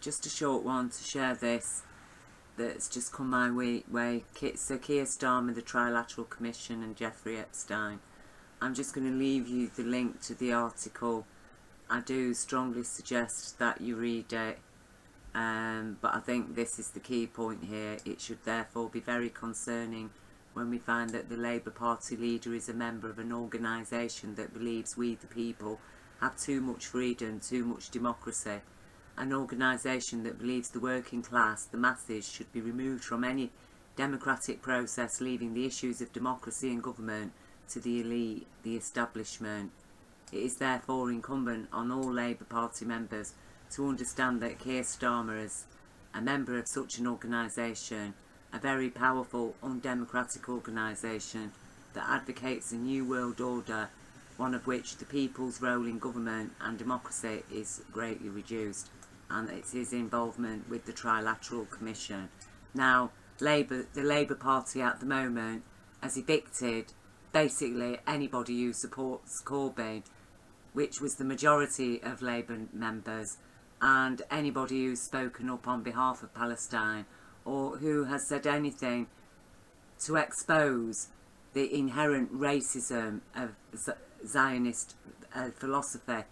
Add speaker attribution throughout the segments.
Speaker 1: Just a short one to share this that's just come my way. So Keir Starmer, the Trilateral Commission, and Jeffrey Epstein. I'm just going to leave you the link to the article. I do strongly suggest that you read it, but I think this is the key point here. It should therefore be very concerning when we find that the Labour Party leader is a member of an organisation that believes we, the people, have too much freedom, too much democracy. An organisation that believes the working class, the masses, should be removed from any democratic process, leaving the issues of democracy and government to the elite, the establishment. It is therefore incumbent on all Labour Party members to understand that Keir Starmer, as a member of such an organisation, a very powerful, undemocratic organisation that advocates a new world order, one of which the people's role in government and democracy is greatly reduced, and it's his involvement with the Trilateral Commission. Now, the Labour Party at the moment has evicted basically anybody who supports Corbyn, which was the majority of Labour members, and anybody who's spoken up on behalf of Palestine or who has said anything to expose the inherent racism of Zionist philosophy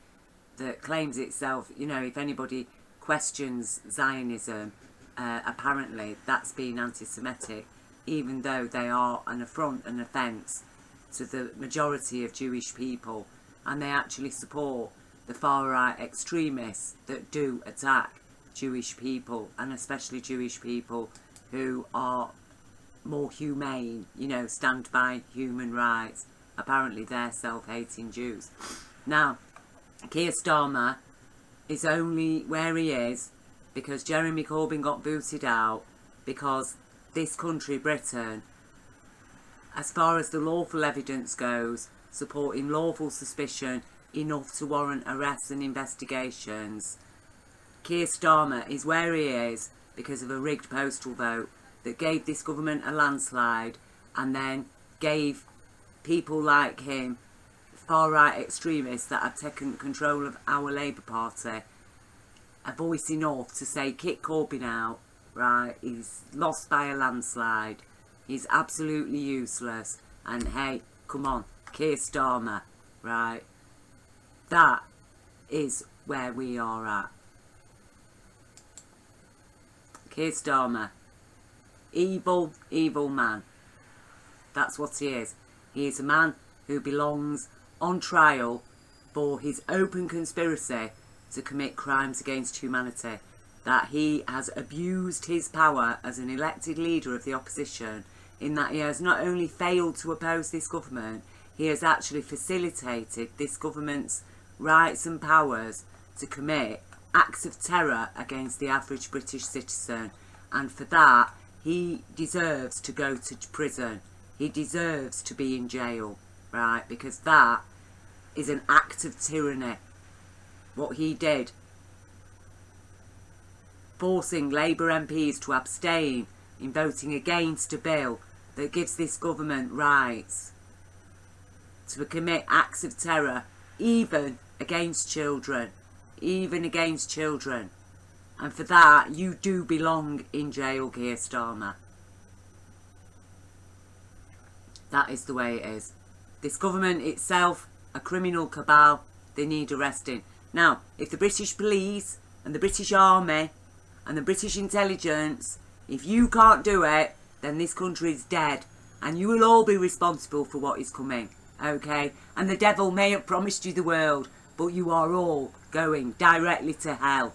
Speaker 1: that claims itself, you know, if anybody questions Zionism, apparently that's being anti-Semitic, even though they are an affront and offence to the majority of Jewish people, and they actually support the far-right extremists that do attack Jewish people, and especially Jewish people who are more humane, you know, stand by human rights. Apparently they're self-hating Jews. Now, Keir Starmer is only where he is because Jeremy Corbyn got booted out, because this country, Britain, as far as the lawful evidence goes, supporting lawful suspicion enough to warrant arrests and investigations, Keir Starmer is where he is because of a rigged postal vote that gave this government a landslide, and then gave people like him, far-right extremists that have taken control of our Labour Party, a voice enough to say, kick Corbyn out, right? He's lost by a landslide. He's absolutely useless. And hey, come on, Keir Starmer, right? That is where we are at. Keir Starmer. Evil, evil man. That's what he is. He is a man who belongs on trial for his open conspiracy to commit crimes against humanity. That he has abused his power as an elected leader of the opposition, in that he has not only failed to oppose this government, he has actually facilitated this government's rights and powers to commit acts of terror against the average British citizen. And for that, he deserves to go to prison. He deserves to be in jail, right? Because that is an act of tyranny. What he did, forcing Labour MPs to abstain in voting against a bill that gives this government rights to commit acts of terror, even against children. Even against children. And for that, you do belong in jail, Keir Starmer. That is the way it is. This government itself, a criminal cabal, they need arresting. Now, if the British police and the British army and the British intelligence, if you can't do it, then this country is dead. And you will all be responsible for what is coming. Okay? And the devil may have promised you the world, but you are all going directly to hell.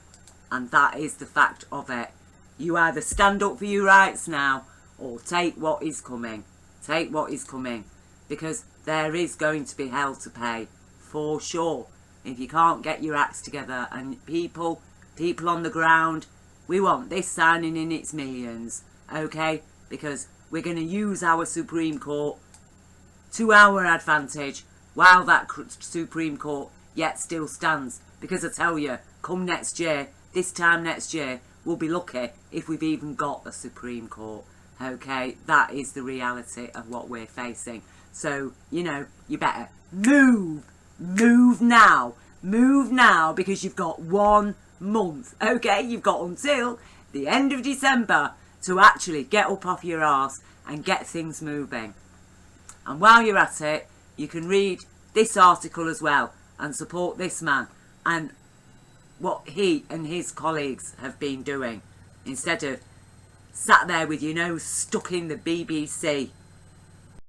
Speaker 1: And that is the fact of it. You either stand up for your rights now, or take what is coming. Take what is coming. Because there is going to be hell to pay. For sure. If you can't get your acts together. And people on the ground, we want this signing in its millions. Okay? Because we're going to use our Supreme Court to our advantage, while that Supreme Court yet still stands. Because I tell you, come next year, this time next year, we'll be lucky if we've even got a Supreme Court. Okay, that is the reality of what we're facing. So, you know, you better move now, because you've got one month, okay? You've got until the end of December to actually get up off your arse and get things moving. And while you're at it, you can read this article as well and support this man and what he and his colleagues have been doing, instead of sat there with your nose stuck in the BBC